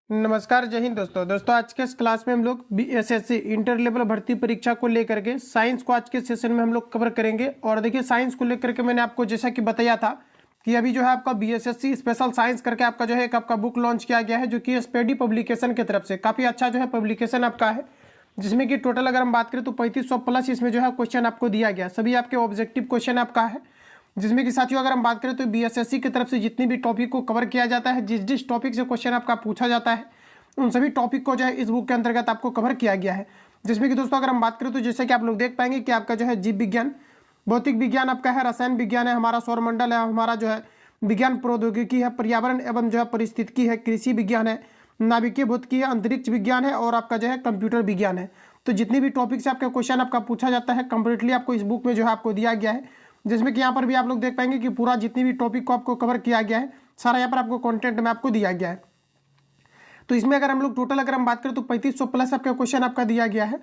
नमस्कार, जय हिंद दोस्तों। आज के इस क्लास में हम लोग बीएसएससी इंटर लेवल भर्ती परीक्षा को लेकर के साइंस को आज के सेशन में हम लोग कवर करेंगे। और देखिए, साइंस को लेकर के मैंने आपको जैसा कि बताया था कि अभी जो है आपका बीएसएससी स्पेशल साइंस करके आपका जो है एक आपका बुक लॉन्च किया गया है, जो कि स्पेडी पब्लिकेशन की तरफ से काफ़ी अच्छा जो है पब्लिकेशन आपका है, जिसमें कि टोटल अगर हम बात करें तो 3500 प्लस इसमें जो है क्वेश्चन आपको दिया गया। सभी आपके ऑब्जेक्टिव क्वेश्चन आपका है, जिसमें कि साथियों अगर हम बात करें तो बीएसएससी की तरफ से जितनी भी टॉपिक को कवर किया जाता है, जिस जिस टॉपिक से क्वेश्चन आपका पूछा जाता है, उन सभी टॉपिक को जो है इस बुक के अंतर्गत आपको कवर किया गया है। जिसमें कि दोस्तों अगर हम बात करें तो जैसे कि आप लोग देख पाएंगे कि आपका जो है जीव विज्ञान, भौतिक विज्ञान आपका है, रसायन विज्ञान है, हमारा सौरमंडल है, हमारा जो है विज्ञान प्रौद्योगिकी है, पर्यावरण एवं जो है परिस्थितिकी है, कृषि विज्ञान है, नाभिकीय भौतिकी है, अंतरिक्ष विज्ञान है और आपका जो है कंप्यूटर विज्ञान है। तो जितनी भी टॉपिक से आपका क्वेश्चन आपका पूछा जाता है कंप्लीटली आपको इस बुक में जो है आपको दिया गया है। जिसमें कि यहाँ पर भी आप लोग देख पाएंगे कि पूरा जितनी भी टॉपिक को आपको कवर किया गया है, सारा यहाँ पर आपको कंटेंट में आपको दिया गया है। तो इसमें अगर हम लोग टोटल अगर हम बात करें तो 3500 प्लस आपका क्वेश्चन आपका दिया गया है।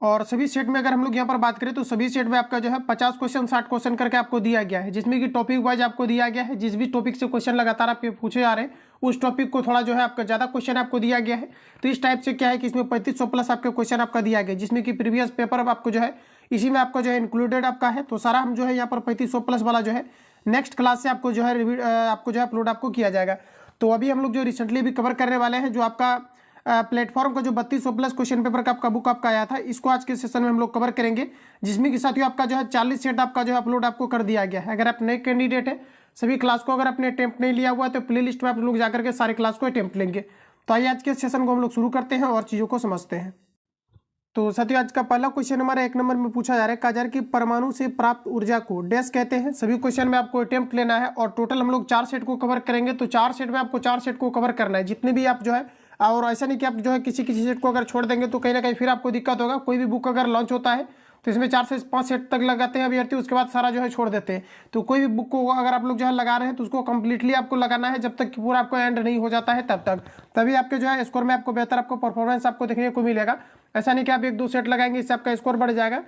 और सभी सेट में अगर हम लोग यहाँ पर बात करें तो सभी सेट में आपका जो है 50 क्वेश्चन 60 क्वेश्चन करके आपको दिया गया है, जिसमें कि टॉपिक वाइज आपको दिया गया है। जिस भी टॉपिक से क्वेश्चन लगातार आपके पूछे जा रहे हैं उस टॉपिक को थोड़ा जो है आपका ज़्यादा क्वेश्चन आपको दिया गया है। तो इस टाइप से क्या है कि इसमें 3500 प्लस आपके क्वेश्चन आपका दिया गया, जिसमें कि प्रीवियस पेपर आपको जो है इसी में आपका जो है इंक्लूडेड आपका है। तो सारा हम जो है यहाँ पर 3500 प्लस वाला जो है नेक्स्ट क्लास से आपको जो है आपको जो है अपलोड आपको किया जाएगा। तो अभी हम लोग जो रिसेंटली भी कवर करने वाले हैं, जो आपका प्लेटफॉर्म का जो 3200 प्लस क्वेश्चन पेपर का आपका बुक आपका आया था, इसको आज के सेशन में हम लोग कवर करेंगे। जिसमें कि साथियों आपका जो है 40 सेट आपका जो है अपलोड आपको कर दिया गया है। अगर आप नए कैंडिडेट है, सभी क्लास को अगर आपने अटेम्प्ट नहीं लिया हुआ तो प्ले लिस्ट में आप लोग जाकर के सारे क्लास को अटेम्प्ट लेंगे। तो आइए आज के सेशन को हम लोग शुरू करते हैं और चीज़ों को समझते हैं। तो साथियों आज का पहला क्वेश्चन हमारा 1 नंबर में पूछा जा रहा है, कहा जा रहा है कि परमाणु से प्राप्त ऊर्जा को डैश कहते हैं। सभी क्वेश्चन में आपको अटेम्प्ट लेना है और टोटल हम लोग 4 सेट को कवर करेंगे। तो 4 सेट में आपको 4 सेट को कवर करना है, जितने भी आप जो है। और ऐसा नहीं कि आप जो है किसी किसी सेट को अगर छोड़ देंगे तो कहीं ना कहीं फिर आपको दिक्कत होगा। कोई भी बुक अगर लॉन्च होता है तो इसमें 4 से 5 सेट तक लगाते हैं अभ्यर्थी, उसके बाद सारा जो है छोड़ देते हैं। तो कोई भी बुक को अगर आप लोग जो है लगा रहे हैं तो उसको कंप्लीटली आपको लगाना है, जब तक कि पूरा आपको एंड नहीं हो जाता है तब तक, तभी आपके जो है स्कोर में आपको बेहतर आपको परफॉर्मेंस आपको देखने को मिलेगा। ऐसा नहीं कि आप 1-2 सेट लगाएंगे इससे आपका स्कोर बढ़ जाएगा।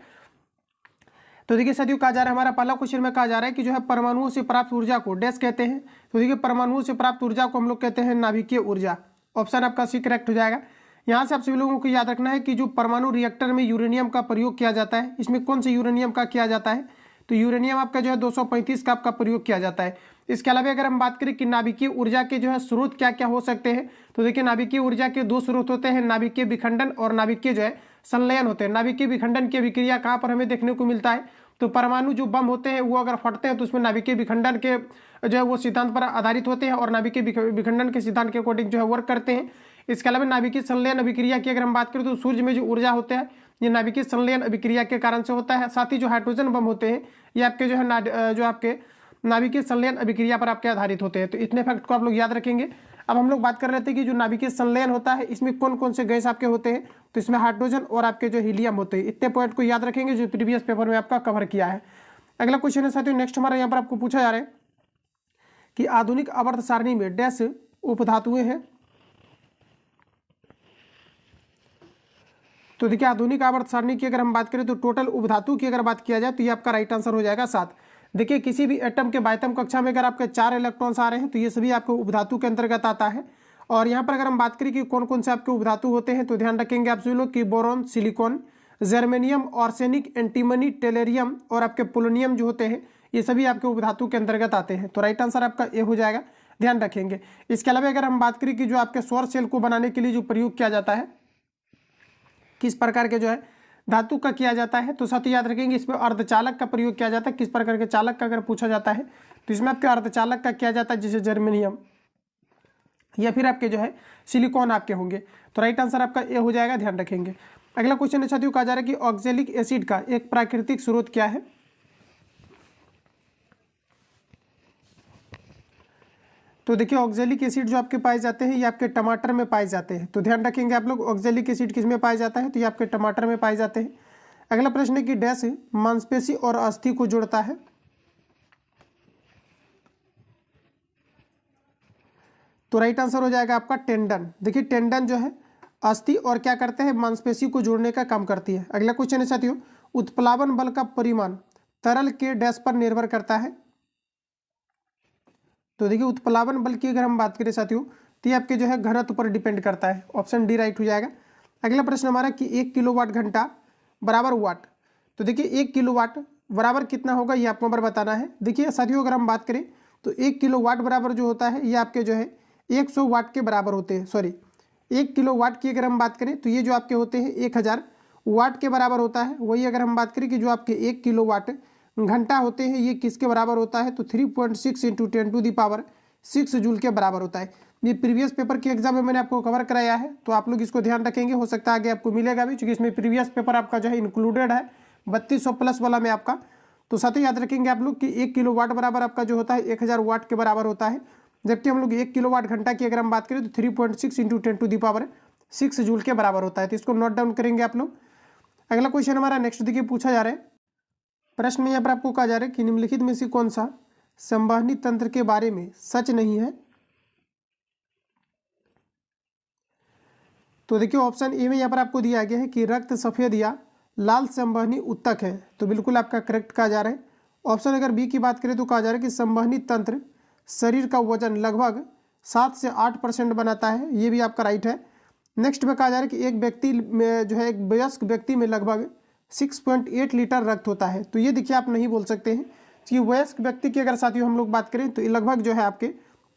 तो देखिए साथियों कहा जा रहा है, हमारा पहला क्वेश्चन में कहा जा रहा है कि जो है परमाणुओं से प्राप्त ऊर्जा को डैश कहते हैं। तो देखिए परमाणुओं से प्राप्त ऊर्जा को हम लोग कहते हैं नाभिकीय ऊर्जा। ऑप्शन आपका सी करेक्ट हो जाएगा। यहाँ से आप सभी लोगों को याद रखना है कि जो परमाणु रिएक्टर में यूरेनियम का प्रयोग किया जाता है, इसमें कौन से यूरेनियम का किया जाता है, तो यूरेनियम आपका जो है 235 का आपका प्रयोग किया जाता है। इसके अलावा अगर हम बात करें कि नाभिकीय ऊर्जा के जो है स्रोत क्या क्या हो सकते हैं, तो देखिए नाभिकीय ऊर्जा के 2 स्रोत होते हैं, नाभिकीय विखंडन और नाभिकीय जो है संलयन होते हैं। नाभिकीय विखंडन की अभिक्रिया कहाँ पर हमें देखने को मिलता है, तो परमाणु जो बम होते हैं वो अगर फटते हैं तो उसमें नाभिकीय विखंडन के जो है वो सिद्धांत पर आधारित होते हैं और नाभिकीय विखंडन के सिद्धांत के अकॉर्डिंग जो है वर्क करते हैं। इसके अलावा नाभिकीय संलयन अभिक्रिया की अगर हम बात करें तो सूर्य में जो ऊर्जा होता है ये नाभिकीय संलयन अभिक्रिया के कारण से होता है। साथ ही जो हाइड्रोजन बम होते हैं ये आपके जो है जो आपके नाभिकीय संलयन अभिक्रिया पर आपके आधारित होते हैं। तो इतने फैक्ट को आप लोग याद रखेंगे। अब हम लोग बात कर लेते हैं कि जो नाभिकीय संलयन होता है इसमें कौन कौन से गैस आपके होते हैं, तो इसमें हाइड्रोजन और आपके जो हीलियम होते हैं। इतने पॉइंट को याद रखेंगे जो प्रीवियस पेपर में आपका कवर किया है। अगला क्वेश्चन है साथियों, नेक्स्ट हमारा यहाँ पर आपको पूछा जा रहा है कि आधुनिक आवर्त सारणी में डैश उपधातुएं हैं। तो देखिए आधुनिक आवर्त सारणी की अगर हम बात करें तो टोटल उपधातु की अगर बात किया जाए तो ये आपका राइट आंसर हो जाएगा 7। देखिए किसी भी एटम के बाह्यतम कक्षा में अगर आपके 4 इलेक्ट्रॉन्स आ रहे हैं तो ये सभी आपको उपधातु के अंतर्गत आता है। और यहाँ पर अगर हम बात करें कि कौन कौन से आपके उपधातु होते हैं तो ध्यान रखेंगे आप सभी लोग कि boron, silicon, germanium, arsenic, antimony, टेलेरियम और आपके पोलोनियम जो होते हैं ये सभी आपके उपधातु के अंतर्गत आते हैं। तो राइट आंसर आपका ए हो जाएगा, ध्यान रखेंगे। इसके अलावा अगर हम बात करें कि जो आपके सौर सेल को बनाने के लिए जो प्रयोग किया जाता है, किस प्रकार के जो है धातु का किया जाता है, तो साथ ही याद रखेंगे इसमें अर्धचालक का प्रयोग किया जाता है। किस प्रकार के चालक का अगर पूछा जाता है तो इसमें आपके अर्धचालक का किया जाता है, जैसे जर्मेनियम या फिर आपके जो है सिलिकॉन आपके होंगे। तो राइट आंसर आपका ए हो जाएगा, ध्यान रखेंगे। अगला क्वेश्चन है साथियों, कहा जा रहा है कि ऑक्जेलिक एसिड का एक प्राकृतिक स्रोत क्या है। तो देखिए ऑक्जेलिक एसिड जो आपके पाए जाते हैं ये आपके टमाटर में पाए जाते हैं। तो ध्यान रखेंगे आप लोग ऑक्जेलिक एसिड किस में पाया जाता है, तो ये आपके टमाटर में पाए जाते हैं। अगला प्रश्न है कि डैश मांसपेशी और अस्थि को जोड़ता है। तो राइट आंसर हो जाएगा आपका टेंडन। देखिए टेंडन जो है अस्थि और क्या करते हैं, मांसपेशी को जोड़ने का काम करती है। अगला क्वेश्चन है साथियों, उत्प्लावन बल का परिमाण तरल के डैश पर निर्भर करता है। तो देखिए उत्प्लावन बल की अगर हम बात करें साथियों, तो ये आपके जो है घनत्व पर डिपेंड करता है। ऑप्शन डी राइट हो जाएगा। अगला प्रश्न हमारा कि 1 किलोवाट घंटा बराबर वाट। तो देखिए 1 किलोवाट बराबर कितना होगा ये आपको नंबर बताना है। देखिए साथियों अगर हम बात करें तो 1 किलोवाट बराबर जो होता है ये आपके जो है 100 वाट के बराबर होते हैं। सॉरी, 1 किलोवाट की अगर हम बात करें तो ये जो आपके होते हैं 1000 वाट के बराबर होता है। वही अगर हम बात करें कि जो आपके 1 किलोवाट घंटा होते हैं ये किसके बराबर होता है, तो 3.6 × 10⁻6 जूल के बराबर होता है। ये प्रीवियस पेपर के एग्जाम में मैंने आपको कवर कराया है, तो आप लोग इसको ध्यान रखेंगे। हो सकता है आगे आपको मिलेगा भी, क्योंकि इसमें प्रीवियस पेपर आपका जो है इंक्लूडेड है 3200 प्लस वाला में आपका। तो साथ ही याद रखेंगे आप लोग कि 1 किलोवाट बराबर आपका जो होता है 1000 वाट के बराबर होता है। जबकि हम लोग 1 किलोवाट घंटा की अगर हम बात करें तो 3.6 × 10⁻6 जूल के बराबर होता है। तो इसको नोट डाउन करेंगे आप लोग। अगला क्वेश्चन हमारा नेक्स्ट देखिए पूछा जा रहा है। प्रश्न में यहाँ पर आपको कहा जा रहा है कि निम्नलिखित में से कौन सा संवहनी तंत्र के बारे में सच नहीं है। तो देखिए ऑप्शन ए में यहाँ पर आपको दिया गया है कि रक्त सफेद या लाल संवहनी उत्तक है, तो बिल्कुल आपका करेक्ट कहा जा रहा है। ऑप्शन अगर बी की बात करें तो कहा जा रहा है कि संवहनी तंत्र शरीर का वजन लगभग 7 से 8% बनाता है, ये भी आपका राइट है। नेक्स्ट में कहा जा रहा है कि एक व्यक्ति में जो है एक वयस्क व्यक्ति में लगभग 6.8 लीटर रक्त होता है। तो ये देखिए आप नहीं बोल सकते हैं कि वयस्क व्यक्ति की अगर साथियों हम लोग बात करें तो लगभग जो है आपके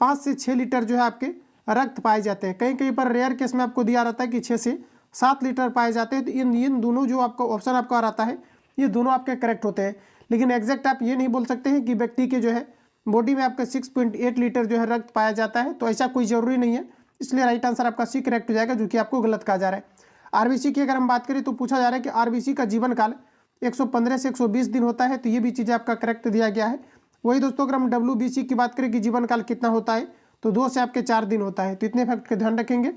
5 से 6 लीटर जो है आपके रक्त पाए जाते हैं। कहीं कहीं पर रेयर केस में आपको दिया रहता है कि 6 से 7 लीटर पाए जाते हैं। तो इन दोनों जो आपका ऑप्शन आपका रहता है ये दोनों आपके करेक्ट होते हैं। लेकिन एग्जैक्ट आप ये नहीं बोल सकते हैं कि व्यक्ति के जो है बॉडी में आपका 6.8 लीटर जो है रक्त पाया जाता है, तो ऐसा कोई जरूरी नहीं है। इसलिए राइट आंसर आपका सी करेक्ट हो जाएगा, जो कि आपको गलत कहा जा रहा है। आरबीसी की अगर हम बात करें तो पूछा जा रहा है कि आरबीसी का जीवन काल 115 से 120 दिन होता है, तो ये भी चीज़ें आपका करेक्ट दिया गया है। वही दोस्तों अगर हम डब्ल्यूबीसी की बात करें कि जीवन काल कितना होता है, तो 2 से आपके 4 दिन होता है। तो इतने फैक्ट का ध्यान रखेंगे।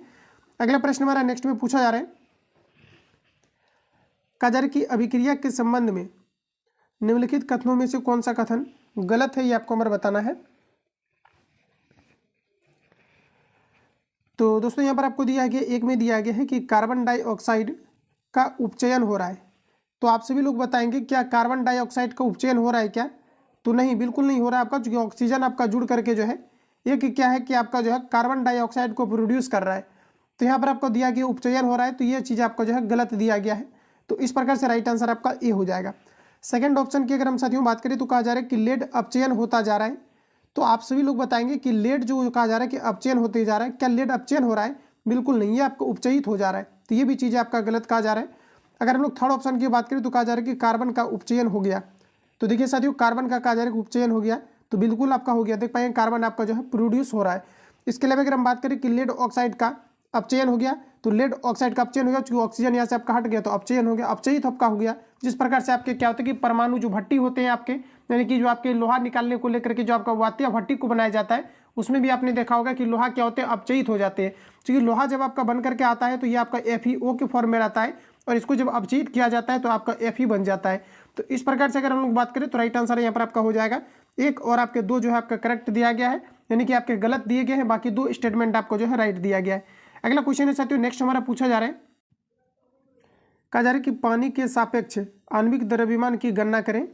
अगला प्रश्न हमारा नेक्स्ट में पूछा जा रहा है, कहा जा रहा है कि अभिक्रिया के संबंध में निम्नलिखित कथनों में से कौन सा कथन गलत है, ये आपको हमारा बताना है। तो दोस्तों यहाँ पर आपको दिया गया, एक में दिया गया है कि कार्बन डाइऑक्साइड का उपचयन हो रहा है। तो आप सभी लोग बताएंगे क्या कार्बन डाइऑक्साइड का उपचयन हो रहा है क्या? तो नहीं, बिल्कुल नहीं हो रहा है आपका, क्योंकि ऑक्सीजन आपका जुड़ करके जो है एक क्या है कि आपका जो है कार्बन डाइऑक्साइड को प्रोड्यूस कर रहा है। तो यहाँ पर आपको दिया गया उपचयन हो रहा है, तो ये चीज़ आपको जो है गलत दिया गया है। तो इस प्रकार से राइट आंसर आपका ए हो जाएगा। सेकंड ऑप्शन की अगर हम साथियों बात करें तो कहा जा रहा है कि लेड अपचयन होता जा रहा है। तो आप सभी लोग बताएंगे कि लेड जो कहा जा रहा है कि अपचयन होते जा रहा है, क्या लेड अपचयन हो रहा है? बिल्कुल नहीं, ये आपको उपचयित हो जा रहा है। तो ये भी चीज़ें आपका गलत कहा जा रहा है। अगर हम लोग थर्ड ऑप्शन की बात करें तो कहा जा रहा है कि कार्बन का उपचयन हो गया। तो देखिए साथियों कार्बन का कहा जा रहा है कि उपचयन हो गया, तो बिल्कुल आपका हो गया। देख पाएंगे कार्बन आपका जो है प्रोड्यूस हो रहा है। इसके अलावा अगर हम बात करें कि लेड ऑक्साइड का अपचयन हो गया, तो लेड ऑक्साइड का अपचयन हो गया, क्योंकि ऑक्सीजन यहाँ से आपका हट गया तो अपचयन हो गया, अपचयित आपका हो गया। जिस प्रकार से आपके क्या होता है कि परमाणु जो भट्टी होते हैं आपके, यानी कि जो आपके लोहा निकालने को लेकर के जो आपका वात्या भट्टी को बनाया जाता है, उसमें भी आपने देखा होगा कि लोहा क्या होते हैं, अपचयित हो जाते हैं। क्योंकि लोहा जब आपका बन करके आता है तो ये आपका FeO के फॉर्म में रहता है, और इसको जब अपचयित किया जाता है तो आपका Fe बन जाता है। तो इस प्रकार से अगर हम लोग बात करें तो राइट आंसर यहाँ पर आपका हो जाएगा 1 और आपके 2 जो है आपका करेक्ट दिया गया है, यानी कि आपके गलत दिए गए हैं, बाकी 2 स्टेटमेंट आपको जो है राइट दिया गया है। अगला क्वेश्चन है साथियों नेक्स्ट हमारा पूछा जा रहा है, कहा जा रहा है कि पानी के सापेक्ष आणविक द्रव्यमान की गणना करें।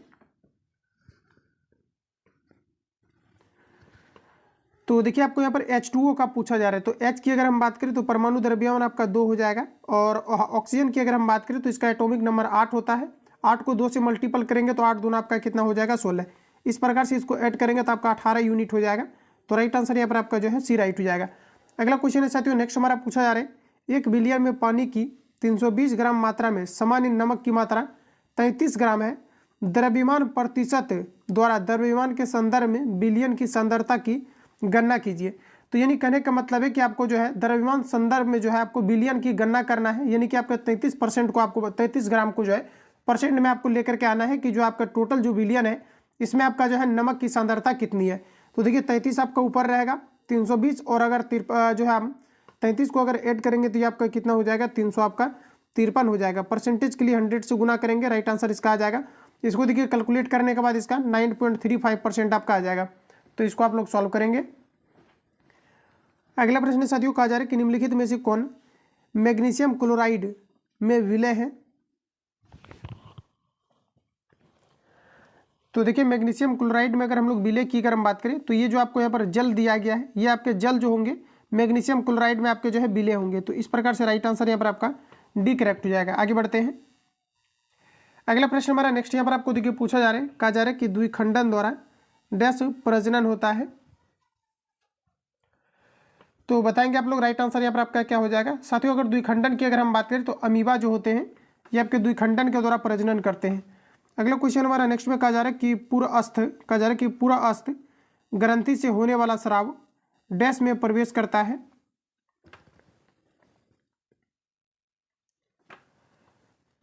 तो देखिए आपको यहाँ पर H2O का पूछा जा रहा है। तो H की अगर हम बात करें तो परमाणु द्रव्यमान आपका 2 हो जाएगा, और ऑक्सीजन की अगर हम बात करें तो इसका एटॉमिक नंबर 8 होता है। 8 को 2 से मल्टीपल करेंगे तो 8 दूना आपका कितना हो जाएगा 16। इस प्रकार से इसको ऐड करेंगे तो आपका 18 यूनिट हो जाएगा। तो राइट आंसर यहाँ पर आपका जो है सी राइट हो जाएगा। अगला क्वेश्चन है साथियों नेक्स्ट हमारा पूछा जा रहा है, 1 बिलियन में पानी की 320 ग्राम मात्रा में सामान्य नमक की मात्रा 33 ग्राम है। द्रव्यमान प्रतिशत द्वारा द्रव्यमान के संदर्भ में बिलियन की सांद्रता की गणना कीजिए। तो यानी कहने का मतलब है कि आपको जो है द्रव्यमान संदर्भ में जो है आपको बिलियन की गणना करना है, यानी कि आपका 33% को आपको 33 ग्राम को जो है परसेंट में आपको लेकर के आना है कि जो आपका टोटल जो बिलियन है इसमें आपका जो है नमक की सांद्रता कितनी है। तो देखिए 33 आपका ऊपर रहेगा 320, और अगर जो है हम 33 को अगर ऐड करेंगे तो ये आपका कितना हो जाएगा 300 आपका 53 हो जाएगा। परसेंटेज के लिए 100 से गुना करेंगे, राइट आंसर इसका आ जाएगा। इसको देखिए कैलकुलेट करने के बाद इसका 9.35% आपका आ जाएगा। तो इसको आप लोग सॉल्व करेंगे। अगला प्रश्न साथियों कहा जा रहा है कि निम्नलिखित में से कौन मैग्नीशियम क्लोराइड में विलय है। तो देखिए मैग्नीशियम क्लोराइड में अगर हम लोग विलय की अगर हम बात करें तो ये जो आपको यहाँ पर जल दिया गया है, ये आपके जल जो होंगे मैग्नीशियम क्लोराइड में आपके जो है विलय होंगे। तो इस प्रकार से राइट आंसर यहाँ पर आपका डी करेक्ट हो जाएगा। आगे बढ़ते हैं। अगला प्रश्न हमारा नेक्स्ट यहाँ पर आपको देखिए पूछा जा रहा है, कहा जा रहा है कि द्विखंडन द्वारा डैश प्रजनन होता है। तो बताएंगे आप लोग राइट आंसर यहाँ पर आपका क्या हो जाएगा। साथियों अगर द्विखंडन की अगर हम बात करें तो अमीबा जो होते हैं ये आपके द्विखंडन के द्वारा प्रजनन करते हैं। अगला क्वेश्चन हमारा नेक्स्ट में कहा जा रहा है कि पूरा अस्त ग्रंथि से होने वाला स्राव डैश में प्रवेश करता है।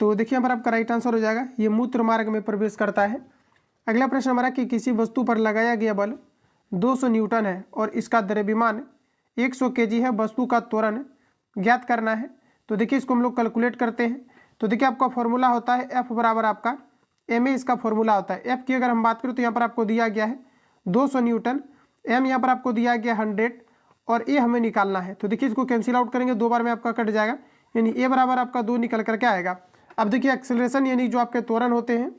तो देखिए यहाँ पर आपका राइट आंसर हो जाएगा ये मूत्र मार्ग में प्रवेश करता है। अगला प्रश्न हमारा कि किसी वस्तु पर लगाया गया बल 200 न्यूटन है और इसका द्रव्यमान 100 केजी है, वस्तु का त्वरण ज्ञात करना है। तो देखिए इसको हम लोग कैलकुलेट करते हैं। तो देखिए आपका फॉर्मूला होता है एफ बराबर आपका एम ए, इसका फॉर्मूला होता है। एफ की अगर हम बात करें तो यहाँ पर आपको दिया गया है 200 न्यूटन, एम यहाँ पर आपको दिया गया 100 और ए हमें निकालना है। तो देखिए इसको कैंसिल आउट करेंगे, 2 बार में आपका कट जाएगा, यानी ए बराबर आपका 2 निकल करके आएगा। अब देखिए एक्सेलरेशन यानी जो आपके त्वरण होते हैं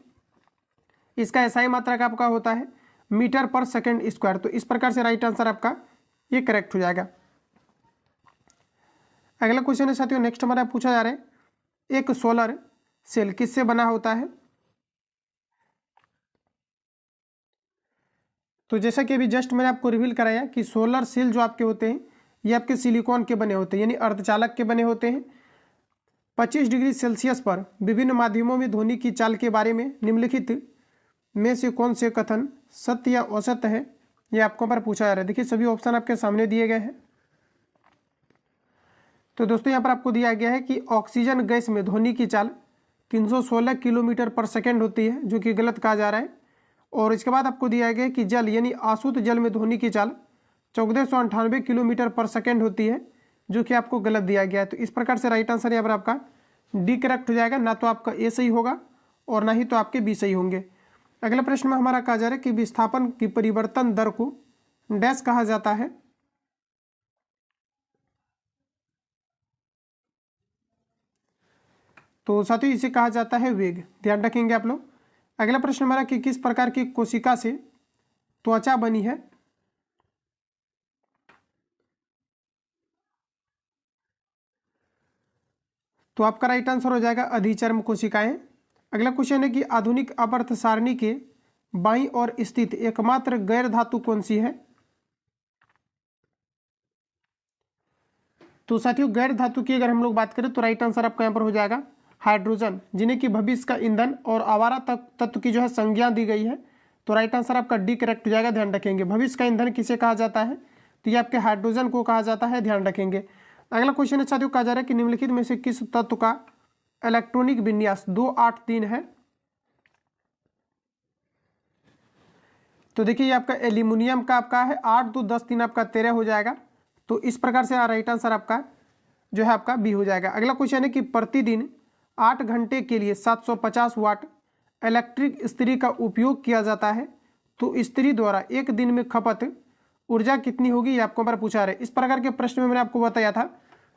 इसका एसआई मात्रा का आपका होता है मीटर पर सेकेंड स्क्वायर। तो इस प्रकार से राइट आंसर आपका ये करेक्ट हो जाएगा। अगला क्वेश्चन है साथियों नेक्स्ट हमारा पूछा जा रहा है एक सोलर सेल किससे बना होता है। तो जैसा कि अभी जस्ट मैंने आपको रिवील कराया कि सोलर सेल जो आपके होते हैं ये आपके सिलिकॉन के बने होते हैं, यानी अर्धचालक के बने होते हैं। 25 डिग्री सेल्सियस पर विभिन्न माध्यमों में ध्वनि की चाल के बारे में निम्नलिखित में से कौन से कथन सत्य या औसत है, ये आपको पर पूछा जा रहा है। देखिए सभी ऑप्शन आपके सामने दिए गए हैं। तो दोस्तों यहाँ पर आपको दिया गया है कि ऑक्सीजन गैस में ध्वनि की चाल 316 किलोमीटर पर सेकेंड होती है, जो कि गलत कहा जा रहा है। और इसके बाद आपको दिया गया है कि जल यानी आशुद्ध जल में ध्वनि की चाल 1498 किलोमीटर पर सेकेंड होती है, जो कि आपको गलत दिया गया है। तो इस प्रकार से राइट आंसर यहाँ पर आपका डी करेक्ट हो जाएगा। ना तो आपका ए सही होगा और ना ही तो आपके बी सही होंगे। अगला प्रश्न में हमारा कहा जा रहा है कि विस्थापन की परिवर्तन दर को डैश कहा जाता है। तो साथियों इसे कहा जाता है वेग, ध्यान रखेंगे आप लोग। अगला प्रश्न हमारा कि किस प्रकार की कोशिका से त्वचा बनी है। तो आपका राइट आंसर हो जाएगा अधिचर्म कोशिकाएं। अगला क्वेश्चन है कि आधुनिक अपवर्त सारणी के बाईं ओर स्थित एकमात्र गैर धातु कौन सी है। तो साथियों गैर धातु की अगर हम लोग बात करें तो राइट आंसर आपका यहाँ पर हो जाएगा हाइड्रोजन, जिन्हें कि भविष्य का ईंधन और आवारा तत्व की जो है संज्ञा दी गई है। तो राइट आंसर आपका डी करेक्ट हो जाएगा, ध्यान रखेंगे। भविष्य का ईंधन किसे कहा जाता है, तो ये आपके हाइड्रोजन को कहा जाता है, ध्यान रखेंगे। अगला क्वेश्चन है साथियों कहा जा रहा है कि निम्नलिखित में से किस तत्व का इलेक्ट्रॉनिक विन्यास 283 है। तो देखिए ये आपका एल्यूमिनियम का आपका है 8 2 10 3 आपका 13 हो जाएगा। तो इस प्रकार से राइट आंसर आपका जो है आपका बी हो जाएगा। अगला क्वेश्चन है कि प्रतिदिन 8 घंटे के लिए 750 वाट इलेक्ट्रिक इस्त्री का उपयोग किया जाता है, तो इस्त्री द्वारा एक दिन में खपत ऊर्जा कितनी होगी, ये आपको पर पूछा रहे। इस प्रकार के प्रश्न में मैंने आपको बताया था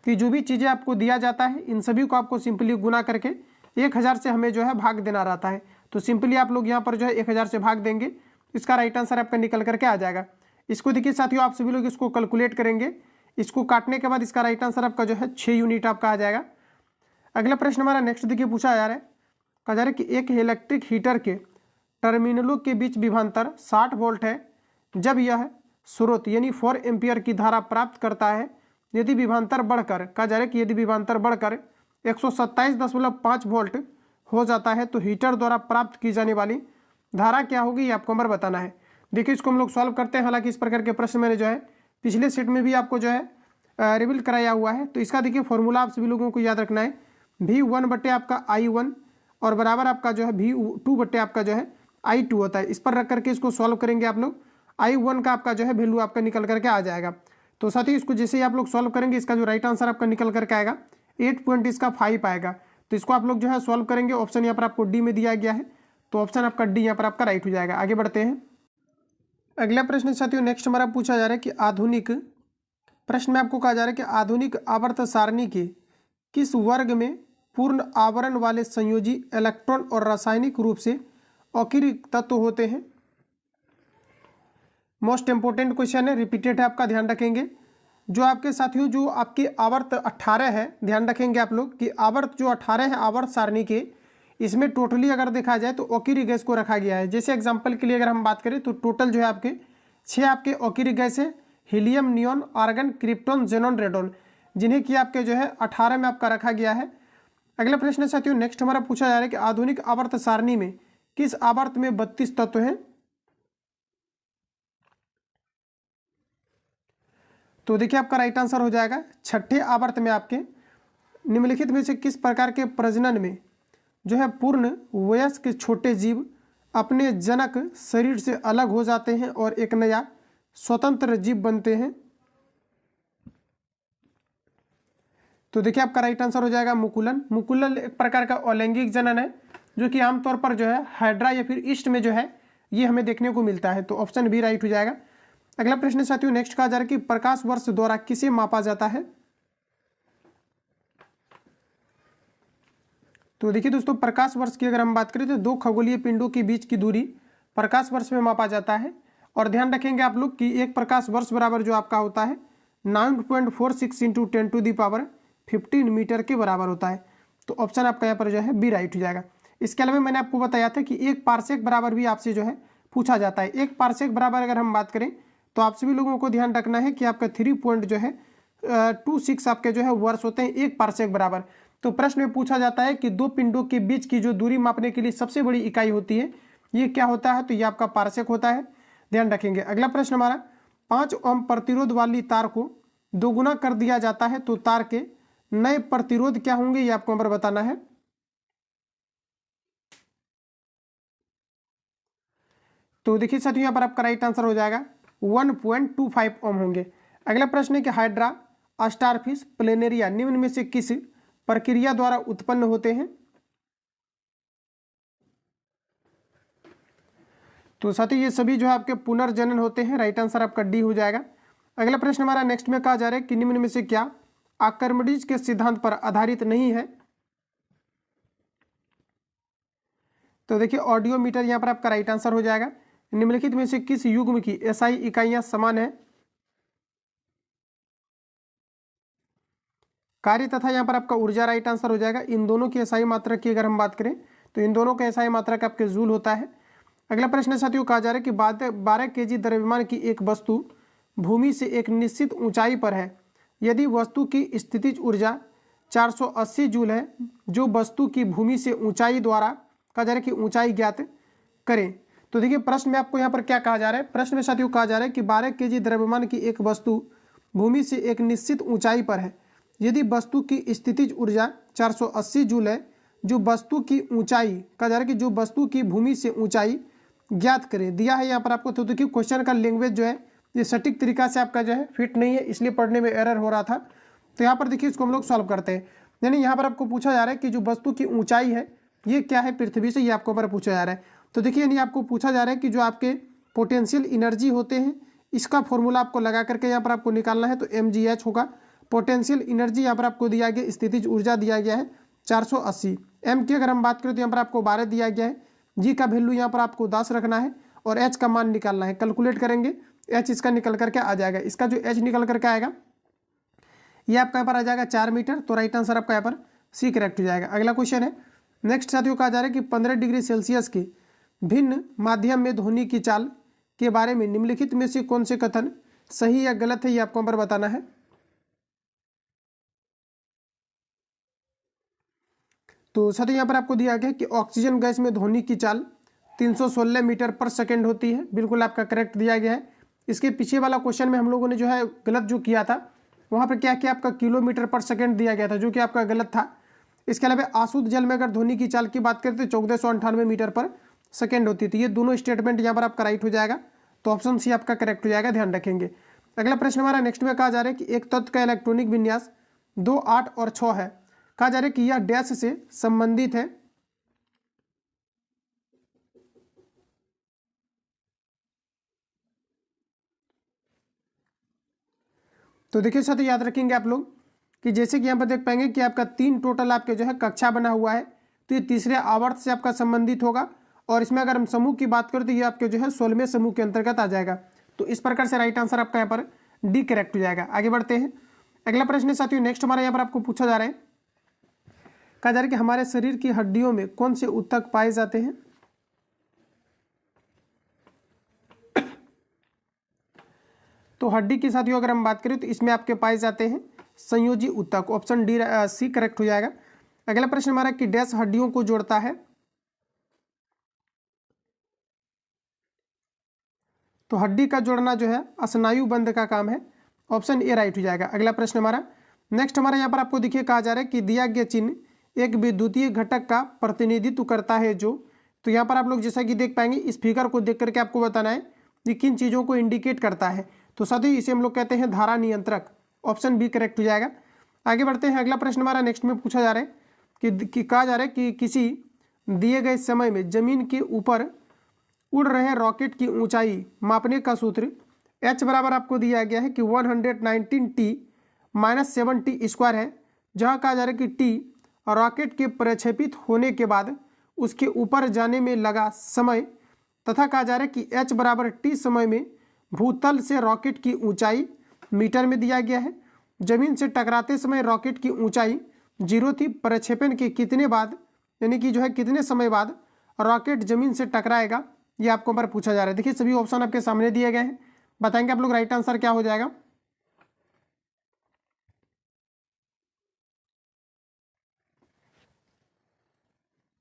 कि जो भी चीज़ें आपको दिया जाता है इन सभी को आपको सिंपली गुना करके 1000 से हमें जो है भाग देना रहता है। तो सिंपली आप लोग यहाँ पर जो है 1000 से भाग देंगे, इसका राइट आंसर आपका निकल करके आ जाएगा। इसको देखिए साथियों आप सभी लोग इसको कैलकुलेट करेंगे, इसको काटने के बाद इसका राइट आंसर आपका जो है 6 यूनिट आपका आ जाएगा। अगला प्रश्न हमारा नेक्स्ट देखिए पूछा जा रहा है, कहा जा रहा है कि एक इलेक्ट्रिक हीटर के टर्मिनलों के बीच विभवांतर 60 वोल्ट है जब यह स्रोत यानी 4 एम्पियर की धारा प्राप्त करता है। यदि विभवांतर बढ़कर कहा जा रहा है कि यदि विभवांतर बढ़कर 127.5 वोल्ट हो जाता है तो हीटर द्वारा प्राप्त की जाने वाली धारा क्या होगी, ये आपको हमारा बताना है। देखिए इसको हम लोग सॉल्व करते हैं। हालांकि इस प्रकार के प्रश्न मैंने जो है पिछले सेट में भी आपको जो है रिवील कराया हुआ है। तो इसका देखिए फॉर्मूला आप सभी लोगों को याद रखना है, V1 बटे आपका I1 और बराबर आपका जो है V2 बटे आपका जो है I2 होता है। इस पर रख करके इसको सॉल्व करेंगे आप लोग, I1 का आपका जो है वैल्यू आपका निकल करके आ जाएगा। तो साथ ही इसको जैसे ही आप लोग सॉल्व करेंगे इसका जो राइट आंसर आपका निकल करके आएगा 8.5 आएगा। तो इसको आप लोग जो है सॉल्व करेंगे, ऑप्शन यहाँ पर आपको डी में दिया गया है, तो ऑप्शन आपका डी यहाँ पर आपका राइट हो जाएगा। आगे बढ़ते हैं। अगला प्रश्न साथियों नेक्स्ट हमारा पूछा जा रहा है कि आधुनिक प्रश्न में आपको कहा जा रहा है कि आधुनिक आवर्त सारणी के किस वर्ग में पूर्ण आवरण वाले संयोजी इलेक्ट्रॉन और रासायनिक रूप से औकिक तत्व होते हैं। मोस्ट इंपोर्टेंट क्वेश्चन है, रिपीटेड है, आपका ध्यान रखेंगे। जो आपके साथियों जो आपकी आवर्त 18 है, ध्यान रखेंगे आप लोग कि आवर्त जो 18 है आवर्त सारणी के, इसमें टोटली अगर देखा जाए तो औकिक गैस को रखा गया है। जैसे एग्जांपल के लिए अगर हम बात करें तो टोटल जो है आपके 6 आपके औकिक गैस है, helium, neon, argon, krypton, xenon, radon, जिन्हें कि आपके जो है 18 में आपका रखा गया है। अगला प्रश्न साथियों नेक्स्ट हमारा पूछा जा रहा है कि आधुनिक आवर्त सारणी में किस आवर्त में 32 तत्व हैं। तो देखिए आपका राइट आंसर हो जाएगा छठे आवर्त में आपके निम्नलिखित में से किस प्रकार के प्रजनन में जो है पूर्ण वयस्क छोटे जीव अपने जनक शरीर से अलग हो जाते हैं और एक नया स्वतंत्र जीव बनते हैं। तो देखिए आपका राइट आंसर हो जाएगा मुकुलन। मुकुलन एक प्रकार का अलैंगिक जनन है जो कि आमतौर पर जो है हाइड्रा या फिर ईस्ट में जो है ये हमें देखने को मिलता है। तो ऑप्शन बी राइट हो जाएगा। अगला प्रश्न साथियों नेक्स्ट कहा जा रहा है कि प्रकाश वर्ष द्वारा किसे मापा जाता है। तो देखिए दोस्तों प्रकाश वर्ष की अगर हम बात करें तो दो खगोलीय पिंडों के बीच की दूरी प्रकाश वर्ष में मापा जाता है। और ध्यान रखेंगे आप लोग कि एक प्रकाश वर्ष बराबर जो आपका होता है 9.46 इंटू 10⁻15 मीटर के बराबर होता है। तो ऑप्शन आपका यहाँ पर जो है बी राइट हो जाएगा। इसके अलावा मैंने आपको बताया था कि एक पारसेक बराबर भी आपसे जो है पूछा जाता है। एक पारसेक बराबर अगर हम बात करें तो आप सभी लोगों को ध्यान रखना है कि आपका 3.26 आपके जो है वर्ष होते हैं एक पारसेक बराबर। तो प्रश्न में पूछा जाता है कि दो पिंडों के बीच की जो दूरी मापने के लिए सबसे बड़ी इकाई होती है ये क्या होता है, तो ये आपका पारसेक होता है, ध्यान रखेंगे। अगला प्रश्न हमारा 5 ओम प्रतिरोध वाली तार को दोगुना कर दिया जाता है तो तार के नए प्रतिरोध क्या होंगे ये आपको नंबर बताना है। तो देखिए साथियों यहाँ पर आपका राइट आंसर हो जाएगा 1.25 ओम होंगे। अगला प्रश्न है कि हाइड्रा, स्टारफिश, प्लेनेरिया निम्न में से किस प्रक्रिया द्वारा उत्पन्न होते हैं। तो साथियों ये सभी जो है आपके पुनर्जनन होते हैं, राइट आंसर आपका डी हो जाएगा। अगला प्रश्न हमारा नेक्स्ट में कहा जा रहा है कि निम्न में से क्या आर्किमिडीज के सिद्धांत पर आधारित नहीं है। तो देखिए ऑडियोमीटर यहाँ पर आपका राइट आंसर हो जाएगा। निम्नलिखित में से किस युग्म की एसआई इकाइयां समान है। कार्य तथा यहाँ पर आपका ऊर्जा राइट आंसर हो जाएगा। इन दोनों की एसआई मात्रा की अगर हम बात करें तो इन दोनों का एसआई मात्रा का आपके जूल होता है। अगला प्रश्न साथियों कहा जा रहा है कि 12 kg द्रव्यमान की एक वस्तु भूमि से एक निश्चित ऊंचाई पर है। यदि वस्तु की स्थितिज ऊर्जा 480 जूल है जो वस्तु की भूमि से ऊंचाई द्वारा कहा जा रहा है कि ऊंचाई ज्ञात करें। तो देखिए प्रश्न में आपको यहाँ पर क्या कहा जा रहा है, प्रश्न में साथियों कहा जा रहा है कि 12 kg द्रव्यमान की एक वस्तु भूमि से एक निश्चित ऊंचाई पर है। यदि वस्तु की स्थितिज ऊर्जा 480 जूल है जो वस्तु की ऊंचाई कहा जा रहा है कि जो वस्तु की भूमि से ऊंचाई ज्ञात करें, दिया है यहाँ पर आपको। तो देखिए क्वेश्चन का लैंग्वेज जो है ये सटीक तरीका से आपका जो है फिट नहीं है, इसलिए पढ़ने में एरर हो रहा था। तो यहाँ पर देखिए इसको हम लोग सॉल्व करते हैं। यानी यहाँ पर आपको पूछा जा रहा है कि जो वस्तु की ऊंचाई है ये क्या है पृथ्वी से, ये आपको पर पूछा जा रहा है। तो देखिए यानी आपको पूछा जा रहा है कि जो आपके पोटेंशियल एनर्जी होते हैं इसका फॉर्मूला आपको लगा करके यहाँ पर आपको निकालना है। तो mgh होगा। पोटेंशियल एनर्जी यहाँ पर आपको दिया गया, स्थितिज ऊर्जा दिया गया है 480। m की अगर हम बात करें तो यहाँ पर आपको 12 दिया गया है। g का वैल्यू यहाँ पर आपको 10 रखना है और h का मान निकालना है। कैलकुलेट करेंगे h इसका निकल करके आ जाएगा। इसका जो h निकल करके आएगा ये आपका यहाँ पर आ जाएगा 4 मीटर। तो राइट आंसर आपका यहाँ पर सी करेक्ट हो जाएगा। अगला क्वेश्चन है नेक्स्ट साथियों कहा जा रहा है कि 15 डिग्री सेल्सियस के भिन्न माध्यम में ध्वनि की चाल के बारे में निम्नलिखित में से कौन से कथन सही या गलत है ये आपको नंबर बताना है। तो साथियों यहाँ पर आपको दिया गया कि ऑक्सीजन गैस में ध्वनि की चाल 316 मीटर पर सेकेंड होती है, बिल्कुल आपका करेक्ट दिया गया है। इसके पीछे वाला क्वेश्चन में हम लोगों ने जो है गलत जो किया था वहाँ पर क्या किया, आपका किलोमीटर पर सेकेंड दिया गया था जो कि आपका गलत था। इसके अलावा आशुद्ध जल में अगर ध्वनि की चाल की बात करें तो 1498 मीटर पर सेकेंड होती थी। ये दोनों स्टेटमेंट यहाँ पर आपका राइट हो जाएगा। तो ऑप्शन सी आपका करेक्ट हो जाएगा, ध्यान रखेंगे। अगला प्रश्न हमारा नेक्स्ट में कहा जा रहा है कि एक तत्व का इलेक्ट्रॉनिक विन्यास 2, 8 और 6 है। कहा जा रहा है कि यह डैश से संबंधित है। तो देखिए साथ याद रखेंगे आप लोग कि जैसे कि यहाँ पर देख पाएंगे कि आपका 3 टोटल आपके जो है कक्षा बना हुआ है। तो ये तीसरे आवर्त से आपका संबंधित होगा और इसमें अगर हम समूह की बात करें तो ये आपके जो है 16वें समूह के अंतर्गत आ जाएगा। तो इस प्रकार से राइट आंसर आपका यहाँ पर डी करेक्ट हो जाएगा। आगे बढ़ते हैं, अगला प्रश्न साथियों नेक्स्ट हमारा यहाँ पर आपको पूछा जा रहा है, कहा जा रहा है कि हमारे शरीर की हड्डियों में कौन से ऊतक पाए जाते हैं। तो हड्डी की साथियों अगर हम बात करें तो इसमें आपके पाए जाते हैं संयोजी ऊतक। ऑप्शन डी सी करेक्ट हो जाएगा। अगला प्रश्न हमारा कि डैश हड्डियों को जोड़ता है। तो हड्डी का जोड़ना जो है स्नायु बंध का काम है। ऑप्शन ए राइट हो जाएगा। अगला प्रश्न हमारा नेक्स्ट हमारा यहाँ पर आपको देखिए कहा जा रहा है कि दिया गया चिन्ह एक विद्युतीय घटक का प्रतिनिधित्व करता है जो। तो यहाँ पर आप लोग जैसा कि देख पाएंगे इस फिगर को देख करके आपको बताना है कि किन चीज़ों को इंडिकेट करता है। तो साथियों इसे हम लोग कहते हैं धारा नियंत्रक। ऑप्शन बी करेक्ट हो जाएगा। आगे बढ़ते हैं, अगला प्रश्न हमारा नेक्स्ट में पूछा जा रहा है कि कहा जा रहा है कि किसी दिए गए समय में जमीन के ऊपर उड़ रहे रॉकेट की ऊंचाई मापने का सूत्र h बराबर आपको दिया गया है कि 119t - 7t स्क्वायर है, जहाँ कहा जा रहा है कि t रॉकेट के प्रक्षेपित होने के बाद उसके ऊपर जाने में लगा समय तथा कहा जा रहा है कि h बराबर t समय में भूतल से रॉकेट की ऊंचाई मीटर में दिया गया है। जमीन से टकराते समय रॉकेट की ऊंचाई 0 थी। प्रक्षेपण के कितने बाद यानी कि जो है कितने समय बाद रॉकेट जमीन से टकराएगा, ये आपको पर पूछा जा रहा है। देखिए सभी ऑप्शन आपके सामने दिए गए हैं, बताएंगे आप लोग राइट आंसर क्या हो जाएगा।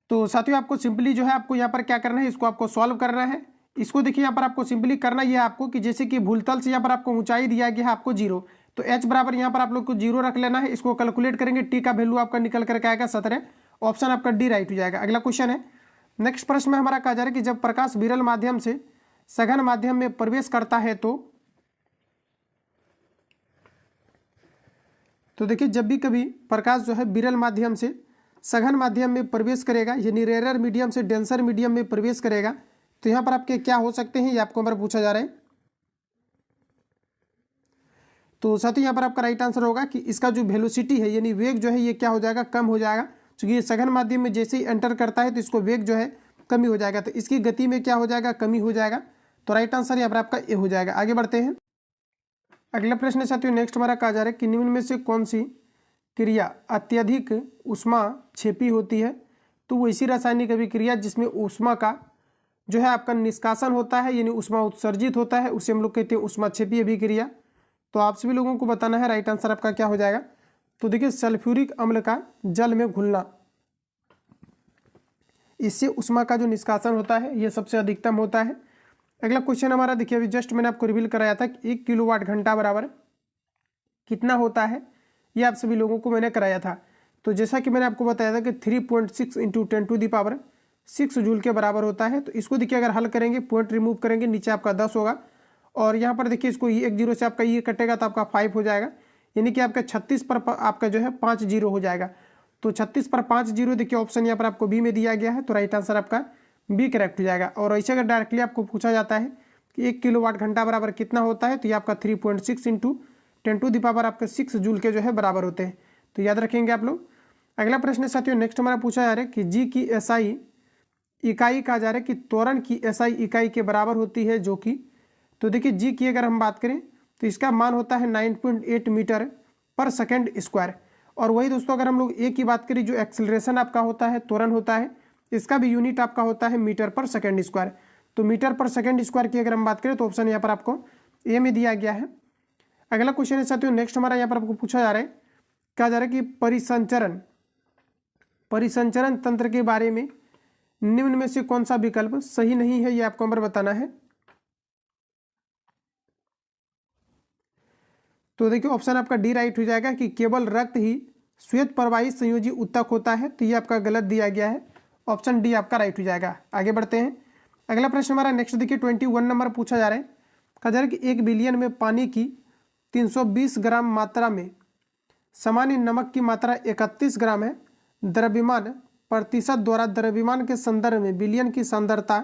तो साथियों आपको सिंपली जो है आपको यहाँ पर क्या करना है, इसको आपको सॉल्व करना है। इसको देखिए यहाँ पर आपको सिंपली करना ये है आपको कि जैसे कि भूतल से यहाँ पर आपको ऊंचाई दिया गया है आपको 0, तो h बराबर यहाँ पर आप लोग को 0 रख लेना है। इसको कैलकुलेट करेंगे, t का वैल्यू आपका निकल करके आएगा 17। ऑप्शन आपका डी राइट हो जाएगा। अगला क्वेश्चन है, नेक्स्ट प्रश्न में हमारा कहा जा रहा है कि जब प्रकाश विरल माध्यम से सघन माध्यम में प्रवेश करता है तो देखिए जब भी कभी प्रकाश जो है विरल माध्यम से सघन माध्यम में प्रवेश करेगा यानी रेयर मीडियम से डेंसर मीडियम में प्रवेश करेगा, तो यहाँ पर आपके क्या हो सकते हैं, ये आपको हमारा पूछा जा रहा है। तो साथ ही यहाँ पर आपका राइट आंसर होगा कि इसका जो वेलोसिटी है यानी वेग जो है ये क्या हो जाएगा, कम हो जाएगा। क्योंकि ये सघन माध्यम में जैसे ही एंटर करता है तो इसको वेग जो है कमी हो जाएगा, तो इसकी गति में क्या हो जाएगा, कमी हो जाएगा। तो राइट आंसर यहाँ पर आपका ए हो जाएगा। आगे बढ़ते हैं, अगला प्रश्न साथियों नेक्स्ट हमारा कहा जा रहा है कि निम्न में से कौन सी क्रिया अत्यधिक ऊष्मा छेपी होती है। तो वो इसी रासायनिक अभिक्रिया जिसमें ऊष्मा का जो है आपका निष्कासन होता है यानी ऊष्मा उत्सर्जित होता है, उसे हम लोग कहते हैं ऊष्मा छेपी अभिक्रिया। तो आप सभी लोगों को बताना है राइट आंसर आपका क्या हो जाएगा। तो देखिए सल्फ्यूरिक अम्ल का जल में घुलना, इससे ऊष्मा का जो निष्कासन होता है ये सबसे अधिकतम होता है। अगला क्वेश्चन हमारा देखिए अभी जस्ट मैंने आपको रिवील कराया था कि 1 किलोवाट घंटा बराबर कितना होता है, ये आप सभी लोगों को मैंने कराया था। तो जैसा कि मैंने आपको बताया था कि 3.6 × 10⁻6 जूल के बराबर होता है। तो इसको देखिए अगर हल करेंगे, पॉइंट रिमूव करेंगे, नीचे आपका 10 होगा और यहाँ पर देखिए इसको ये 1 0 से आपका ये कटेगा तो आपका 5 हो जाएगा, यानी कि आपका 36 पर आपका जो है 5 0 हो जाएगा। तो 36 पर 5 0 देखिए ऑप्शन यहाँ पर आपको बी में दिया गया है, तो राइट आंसर आपका बी करेक्ट हो जाएगा। और ऐसे अगर डायरेक्टली आपको पूछा जाता है कि 1 किलोवाट घंटा बराबर कितना होता है, तो ये आपका 3.6 × 10⁻⁶ आपके 6 जूल के जो है बराबर होते हैं। तो याद रखेंगे आप लोग। अगला प्रश्न साथियों नेक्स्ट हमारा पूछा जा रहा है कि जी की एसआई इकाई कहा जा रहा है कि त्वरण की एसआई इकाई के बराबर होती है जो कि। तो देखिए जी की अगर हम बात करें तो इसका मान होता है 9.8 मीटर पर सेकेंड स्क्वायर। और वही दोस्तों अगर हम लोग ए की बात करें जो एक्सेलरेशन आपका होता है, त्वरण होता है, इसका भी यूनिट आपका होता है मीटर पर सेकेंड स्क्वायर। तो मीटर पर सेकेंड स्क्वायर की अगर हम बात करें तो ऑप्शन यहाँ पर आपको ए में दिया गया है। अगला क्वेश्चन है साथियों नेक्स्ट हमारा यहाँ पर आपको पूछा जा रहा है, कहा जा रहा है कि परिसंचरण तंत्र के बारे में निम्न में से कौन सा विकल्प सही नहीं है, ये आपको हमारा बताना है। तो देखिए ऑप्शन आपका डी राइट हो जाएगा कि केवल रक्त ही श्वेत प्रवाही संयोजी ऊतक होता है, तो ये आपका गलत दिया गया है। ऑप्शन डी आपका राइट हो जाएगा। आगे बढ़ते हैं, अगला प्रश्न हमारा नेक्स्ट देखिए 21 नंबर पूछा जा रहा है, कहा जा रहा है कि 1 बिलियन में पानी की 320 ग्राम मात्रा में सामान्य नमक की मात्रा 31 ग्राम है। द्रव्यमान प्रतिशत द्वारा द्रव्यमान के संदर्भ में बिलियन की सांद्रता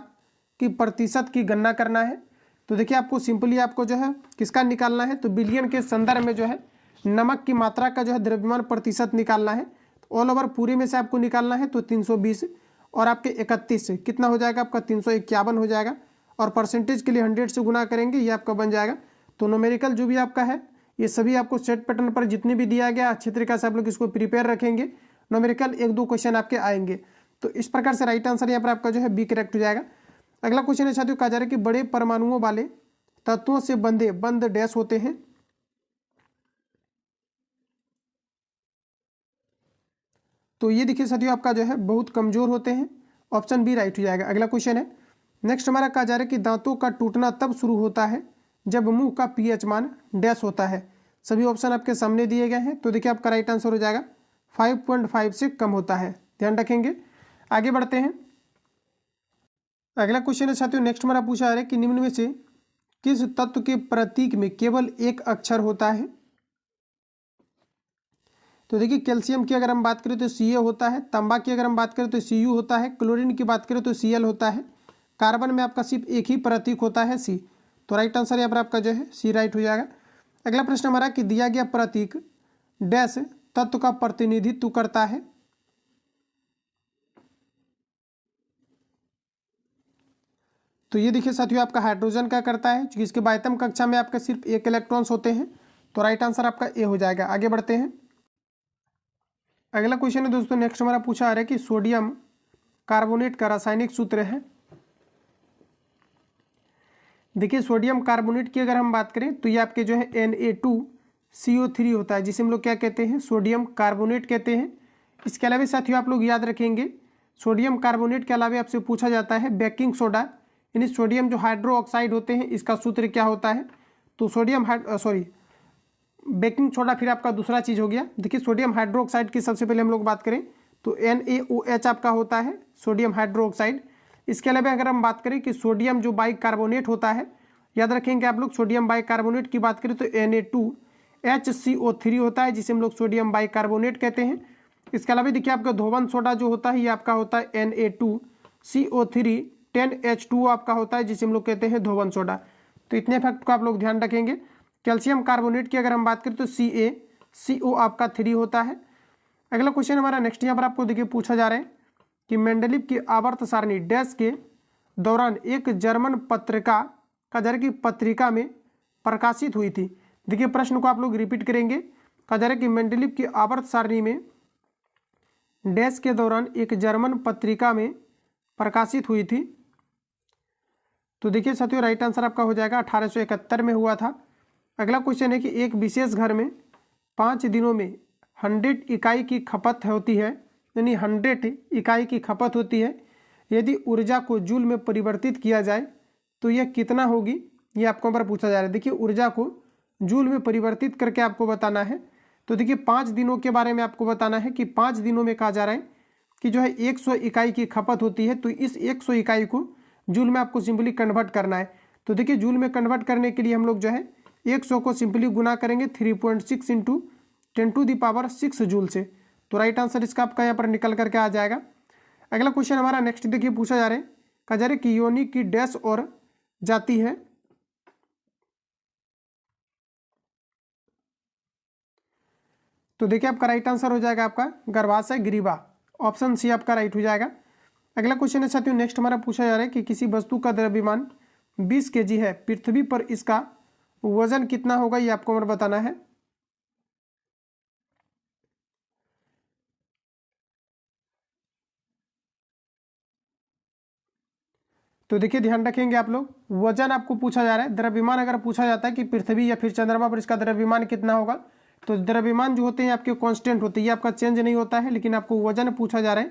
की प्रतिशत की गणना करना है। तो देखिए आपको सिंपली आपको जो है किसका निकालना है, तो बिलियन के संदर्भ में जो है नमक की मात्रा का जो है द्रव्यमान प्रतिशत निकालना है। तो ऑल ओवर पूरे में से आपको निकालना है तो 320, और आपके 31 से कितना हो जाएगा आपका 351 हो जाएगा। और परसेंटेज के लिए 100 से गुना करेंगे, ये आपका बन जाएगा। तो न्यूमेरिकल जो भी आपका है ये सभी आपको सेट पैटर्न पर जितने भी दिया गया अच्छी तरीके से आप लोग इसको प्रिपेयर रखेंगे। न्यूमेरिकल 1-2 क्वेश्चन आपके आएंगे। तो इस प्रकार से राइट आंसर यहाँ पर आपका जो है बी करेक्ट हो जाएगा। अगला क्वेश्चन है साथियों, कहा जा रहा है कि बड़े परमाणुओं वाले तत्वों से बंधे बंद डैश होते हैं। तो ये देखिए साथियों आपका जो है बहुत कमजोर होते हैं। ऑप्शन बी राइट हो जाएगा। अगला क्वेश्चन है नेक्स्ट हमारा, कहा जा रहा है कि दांतों का टूटना तब शुरू होता है जब मुंह का पीएच मान डैश होता है। सभी ऑप्शन आपके सामने दिए गए हैं। तो देखिए आपका राइट आंसर हो जाएगा 5.5 से कम होता है, ध्यान रखेंगे। आगे बढ़ते हैं। अगला क्वेश्चन है साथियों, नेक्स्ट हमारा पूछा जा रहा है कि निम्न में से किस तत्व के प्रतीक में केवल एक अक्षर होता है। तो देखिए कैल्शियम की अगर हम बात करें तो Ca होता है, तांबा की अगर हम बात करें तो Cu होता है, क्लोरीन की बात करें तो Cl होता है, कार्बन में आपका सिर्फ एक ही प्रतीक होता है C। तो राइट आंसर यहाँ पर आपका जो है C राइट हो जाएगा। अगला प्रश्न हमारा कि दिया गया प्रतीक डैश तत्व का प्रतिनिधित्व करता है। तो ये देखिए साथियों आपका हाइड्रोजन का करता है, जिसके बाह्यतम कक्षा में आपके सिर्फ एक इलेक्ट्रॉन्स होते हैं। तो राइट आंसर आपका ए हो जाएगा। आगे बढ़ते हैं। अगला क्वेश्चन है दोस्तों, नेक्स्ट हमारा पूछा आ रहा है कि सोडियम कार्बोनेट का रासायनिक सूत्र है। देखिए सोडियम कार्बोनेट की अगर हम बात करें तो ये आपके जो है Na2CO3 होता है, जिसे हम लोग क्या कहते हैं, सोडियम कार्बोनेट कहते हैं। इसके अलावा साथियों आप लोग याद रखेंगे सोडियम कार्बोनेट के अलावा आपसे पूछा जाता है बेकिंग सोडा, यानी सोडियम जो हाइड्रो ऑक्साइड होते हैं इसका सूत्र क्या होता है। तो सोडियम बेकिंग सोडा फिर आपका दूसरा चीज हो गया। देखिए सोडियम हाइड्रोक्साइड की सबसे पहले हम लोग बात करें तो NaOH आपका होता है सोडियम हाइड्रोक्साइड। इसके अलावा अगर हम बात करें कि सोडियम जो बाइकार्बोनेट होता है, याद रखेंगे आप लोग सोडियम बाइकार्बोनेट की बात करें तो Na2HCO3 होता है, जिसे हम लोग सोडियम बाइकार्बोनेट कहते हैं। इसके अलावा देखिए आपका धोवन सोडा जो होता है ये आपका होता है Na2CO3 10H2O आपका होता है, जिसे हम लोग कहते हैं धोवन सोडा। तो इतने फैक्ट को आप लोग ध्यान रखेंगे। कैल्शियम कार्बोनेट की अगर हम बात करें तो CaCO आपका 3 होता है। अगला क्वेश्चन हमारा नेक्स्ट यहाँ पर आपको देखिए पूछा जा रहा है कि मेंडलीव की आवर्त सारणी डैश के दौरान एक जर्मन पत्रिका का जा रहा है कि पत्रिका में प्रकाशित हुई थी। देखिए प्रश्न को आप लोग रिपीट करेंगे। कहा जा रहा है कि मेंडलीव की आवर्त सारणी में डैश के दौरान एक जर्मन पत्रिका में प्रकाशित हुई थी। तो देखिए साथियों राइट आंसर आपका हो जाएगा 1871 में हुआ था। अगला क्वेश्चन है कि एक विशेष घर में 5 दिनों में 100 इकाई की खपत होती है, यानी 100 इकाई की खपत होती है। यदि ऊर्जा को जूल में परिवर्तित किया जाए तो यह कितना होगी, ये आपको पर पूछा जा रहा है। देखिए ऊर्जा को जूल में परिवर्तित करके आपको बताना है। तो देखिए 5 दिनों के बारे में आपको बताना है कि 5 दिनों में कहा जा रहा है कि जो है 100 इकाई की खपत होती है। तो इस 100 इकाई को जूल में आपको सिंपली कन्वर्ट करना है। तो देखिए जूल में कन्वर्ट करने के लिए हम लोग जो है 100 को सिंपली गुना करेंगे 3.6 इंटू 10⁶ जूल से। तो राइट आंसर इसका आपका यहाँ पर निकल करके आ जाएगा। अगला क्वेश्चन हमारा नेक्स्ट देखिए पूछा जा रहा है, कहा जा रहा है कि योनि की डैश और जाती है। तो देखिए आपका राइट आंसर हो जाएगा आपका गर्भाशय ग्रीवा, ऑप्शन सी आपका राइट हो जाएगा। अगला क्वेश्चन है साथियों नेक्स्ट हमारा पूछा जा रहा है कि किसी वस्तु का द्रव्यमान 20 kg है, पृथ्वी पर इसका वजन कितना होगा, ये आपको हमें बताना है। तो देखिए ध्यान रखेंगे आप लोग, वजन आपको पूछा जा रहा है। द्रव्यमान अगर पूछा जाता है कि पृथ्वी या फिर चंद्रमा पर इसका द्रव्यमान कितना होगा, तो द्रव्यमान जो होते हैं आपके कांस्टेंट होते हैं, ये आपका चेंज नहीं होता है, लेकिन आपको वजन पूछा जा रहा है।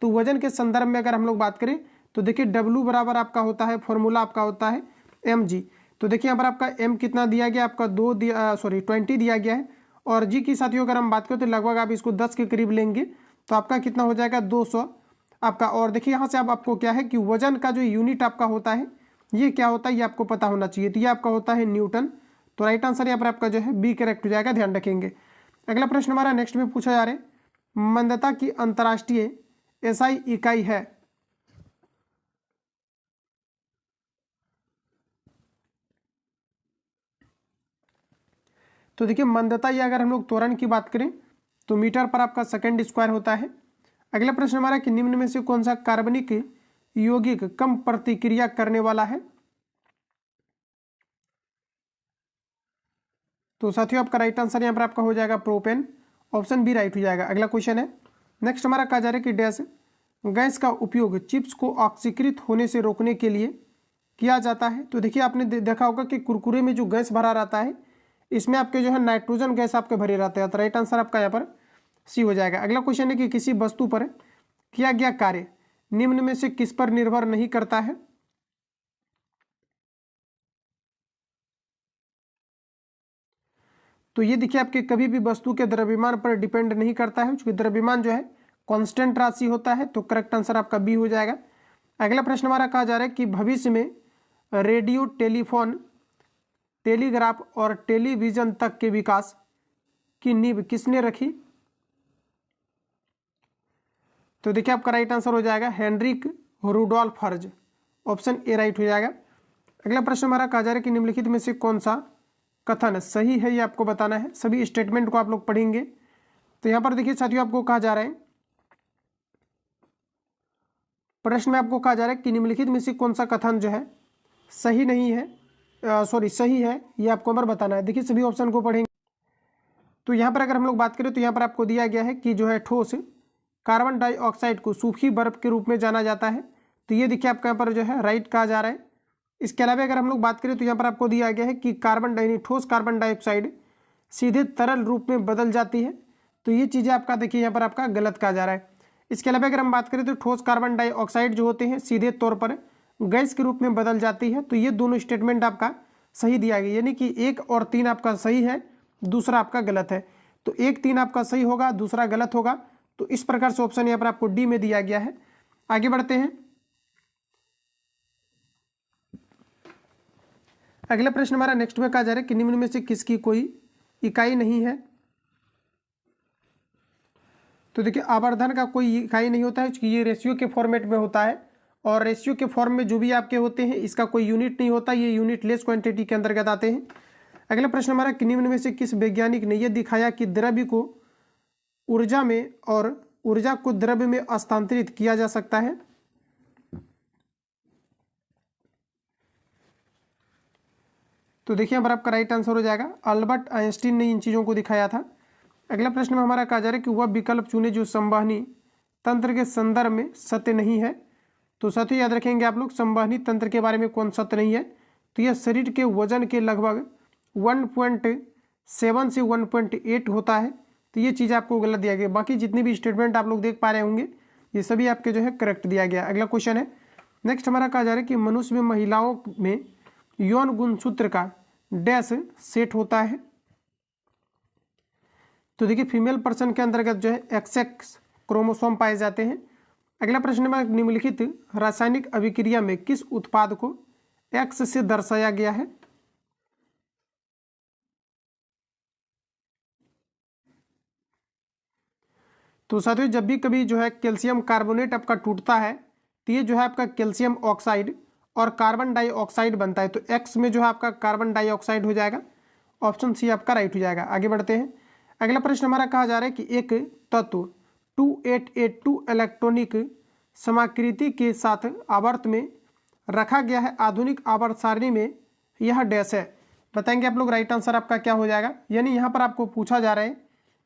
तो वजन के संदर्भ में अगर हम लोग बात करें तो देखिए W बराबर आपका होता है, फॉर्मूला आपका होता है mg। तो देखिए यहाँ पर आपका m कितना दिया गया, आपका 20 दिया गया है। और g की साथियों अगर हम बात करें तो लगभग आप इसको 10 के करीब लेंगे तो आपका कितना हो जाएगा 200 आपका। और देखिए यहाँ से अब आपको क्या है कि वजन का जो यूनिट आपका होता है ये क्या होता है, ये आपको पता होना चाहिए। तो ये आपका होता है न्यूटन। तो राइट आंसर यहाँ पर आपका जो है बी करेक्ट हो जाएगा, ध्यान रखेंगे। अगला प्रश्न हमारा नेक्स्ट में पूछा जा रहा है, मंदता की अंतर्राष्ट्रीय SI इकाई है। तो देखिए मंदता या अगर हम लोग त्वरण की बात करें तो मीटर पर आपका सेकंड स्क्वायर होता है। अगला प्रश्न हमारा कि निम्न में से कौन सा कार्बनिक यौगिक कम प्रतिक्रिया करने वाला है? तो साथियों आपका राइट आंसर यहाँ पर आपका हो जाएगा प्रोपेन, ऑप्शन बी राइट हो जाएगा। अगला क्वेश्चन है, नेक्स्ट हमारा कहा जा रहा है कि डैश गैस का उपयोग चिप्स को ऑक्सीकृत होने से रोकने के लिए किया जाता है। तो देखिए आपने देखा होगा कि कुरकुरे में जो गैस भरा रहता है इसमें आपके जो है नाइट्रोजन गैस आपके भरे रहते हैं। तो राइट आंसर आपका यहाँ पर सी हो जाएगा। अगला क्वेश्चन है कि किसी वस्तु पर किया गया कार्य निम्न में से किस पर निर्भर नहीं करता है? तो ये देखिए आपके कभी भी वस्तु के द्रव्यमान पर डिपेंड नहीं करता है, क्योंकि द्रव्यमान जो है कांस्टेंट राशि होता है। तो करेक्ट आंसर आपका बी हो जाएगा। अगला प्रश्न हमारा कहा जा रहा है कि भविष्य में रेडियो, टेलीफोन, टेलीग्राफ और टेलीविजन तक के विकास की नींव किसने रखी? तो देखिए आपका राइट आंसर हो जाएगा हेनरिक रुडोल्फ हर्ज, ऑप्शन ए राइट हो जाएगा। अगला प्रश्न हमारा कहा जा रहा है कि निम्नलिखित में से कौन सा कथन सही है, ये आपको बताना है। सभी स्टेटमेंट को आप लोग पढ़ेंगे। तो यहां पर देखिए साथियों आपको कहा जा रहा है, प्रश्न में आपको कहा जा रहा है कि निम्नलिखित में से कौन सा कथन जो है सही नहीं है, सही है, ये आपको हमारा बताना है। देखिए सभी ऑप्शन को पढ़ेंगे। तो यहाँ पर अगर हम लोग बात करें तो यहाँ पर आपको दिया गया है कि जो है ठोस कार्बन डाइऑक्साइड को सूखी बर्फ के रूप में जाना जाता है। तो ये देखिए आपका यहाँ पर जो है राइट कहा जा रहा है। इसके अलावा अगर हम लोग बात करें तो यहाँ पर आपको दिया गया है कि ठोस कार्बन डाइऑक्साइड सीधे तरल रूप में बदल जाती है। तो ये चीज़ें आपका देखिए यहाँ पर आपका गलत कहा जा रहा है। इसके अलावा अगर हम बात करें तो ठोस कार्बन डाइऑक्साइड जो होते हैं सीधे तौर पर गैस के रूप में बदल जाती है। तो ये दोनों स्टेटमेंट आपका सही दिया गया, यानी कि 1 और 3 आपका सही है, दूसरा आपका गलत है। तो 1, 3 आपका सही होगा, दूसरा गलत होगा। तो इस प्रकार से ऑप्शन यहाँ पर आपको डी में दिया गया है। आगे बढ़ते हैं। अगला प्रश्न हमारा नेक्स्ट में कहा जा रहा है कि निम्न में से किसकी कोई इकाई नहीं है? तो देखिए आवर्धन का कोई इकाई नहीं होता है, क्योंकि ये रेशियो के फॉर्मेट में होता है, और रेशियो के फॉर्म में जो भी आपके होते हैं इसका कोई यूनिट नहीं होता, ये यूनिट लेस क्वांटिटी के अंतर्गत आते हैं। अगला प्रश्न हमारा कि निम्न में से किस वैज्ञानिक ने यह दिखाया कि द्रव्य को ऊर्जा में और ऊर्जा को द्रव्य में हस्तांतरित किया जा सकता है? तो देखिए यहाँ पर आपका राइट आंसर हो जाएगा अल्बर्ट आइंस्टीन ने इन चीज़ों को दिखाया था। अगला प्रश्न में हमारा कहा जा रहा है कि वह विकल्प चुने जो संवहनी तंत्र के संदर्भ में सत्य नहीं है। तो साथियों याद रखेंगे आप लोग, संवहनी तंत्र के बारे में कौन सत्य नहीं है? तो यह शरीर के वजन के लगभग 1.7 से 1.8 होता है। तो ये चीज़ आपको गलत दिया गया। बाकी जितने भी स्टेटमेंट आप लोग देख पा रहे होंगे ये सभी आपके जो है करेक्ट दिया गया। अगला क्वेश्चन है, नेक्स्ट हमारा कहा जा रहा है कि मनुष्य में महिलाओं में यौन गुणसूत्र का डैश सेट होता है। तो देखिए फीमेल पर्सन के अंतर्गत जो है XX क्रोमोसोम पाए जाते हैं। अगला प्रश्न में निम्नलिखित रासायनिक अभिक्रिया में किस उत्पाद को X से दर्शाया गया है? तो साथियों जब भी कभी जो है कैल्शियम कार्बोनेट आपका टूटता है तो ये जो है आपका कैल्शियम ऑक्साइड और कार्बन डाइऑक्साइड बनता है। तो X में जो है आपका कार्बन डाइऑक्साइड हो जाएगा, ऑप्शन सी आपका राइट हो जाएगा। आगे बढ़ते हैं। अगला प्रश्न हमारा कहा जा रहा है कि एक तत्व 2882 इलेक्ट्रॉनिक समाकृति के साथ आवर्त में रखा गया है। आधुनिक आवर्त सारणी में यह डैश है। बताएंगे आप लोग राइट आंसर आपका क्या हो जाएगा। यानी यहाँ पर आपको पूछा जा रहा है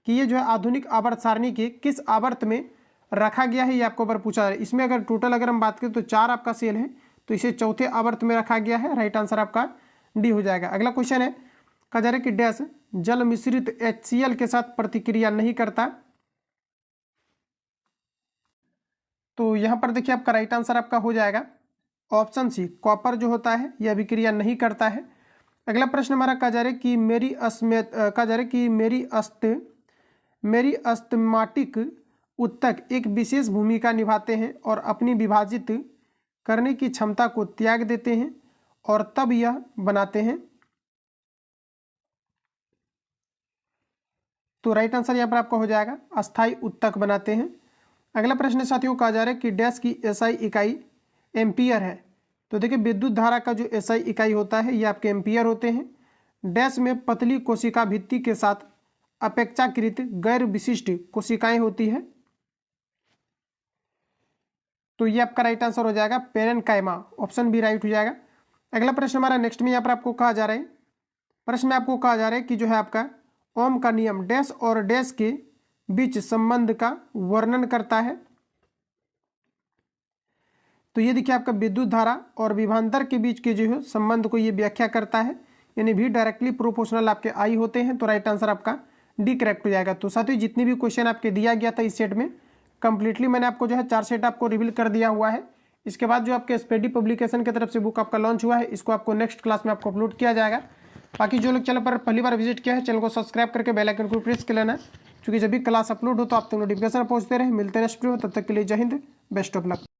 कि ये जो है आधुनिक आवर्त सारणी के किस आवर्त में रखा गया है, ये आपको ऊपर पूछा जा रहा है। इसमें अगर टोटल अगर हम बात करें तो 4 आपका सेल है, तो इसे चौथे आवर्त में रखा गया है। राइट आंसर आपका डी हो जाएगा। अगला क्वेश्चन है, कहा जा रहा है कि डैश जल मिश्रित HCl के साथ प्रतिक्रिया नहीं करता। तो यहाँ पर देखिए आपका राइट आंसर आपका हो जाएगा ऑप्शन सी, कॉपर जो होता है यह अभिक्रिया नहीं करता है। अगला प्रश्न हमारा कहा जा रहा है कि मेरी अस्थमाटिक उत्तक एक विशेष भूमिका निभाते हैं और अपनी विभाजित करने की क्षमता को त्याग देते हैं और तब यह बनाते हैं। तो राइट आंसर यहाँ पर आपका हो जाएगा अस्थायी उत्तक बनाते हैं। अगला प्रश्न साथियों कहा जा रहा है कि डैश की SI इकाई एम्पियर है। तो देखिए विद्युत धारा का जो SI इकाई होता है ये आपके एम्पियर होते हैं। डैश में पतली कोशिका भित्ति के साथ अपेक्षाकृत गैर विशिष्ट कोशिकाएं होती है। तो ये आपका राइट आंसर हो जाएगा पेरेनकाइमा, ऑप्शन बी राइट हो जाएगा। अगला प्रश्न हमारा नेक्स्ट में यहाँ पर आपको कहा जा रहा है, प्रश्न में आपको कहा जा रहा है कि जो है आपका ओम का नियम डैश और डैश के बीच संबंध का वर्णन करता है। तो ये देखिए आपका विद्युत धारा और विभवांतर के बीच के जो है संबंध को ये व्याख्या करता है, यानी भी डायरेक्टली प्रोपोर्शनल आपके आई होते हैं। तो राइट आंसर आपका डी करेक्ट हो जाएगा। तो साथियों जितनी भी क्वेश्चन आपके दिया गया था इस सेट में कंप्लीटली मैंने आपको जो है 4 सेट आपको रिवील कर दिया हुआ है। इसके बाद जो आपके स्पेडी पब्लिकेशन की तरफ से बुक आपका लॉन्च हुआ है, इसको आपको नेक्स्ट क्लास में आपको अपलोड किया जाएगा। बाकी जो लोग चैनल पर पहली बार विजिट किया है चैनल को सब्सक्राइब करके बेल आइकन को प्रेस कर लेना, क्योंकि जब भी क्लास अपलोड हो तो आप तक नोटिफिकेशन पहुंचते रहे। मिलते हैं नेक्स्ट वीडियो, तब तक के लिए जय हिंद, बेस्ट ऑफ लक।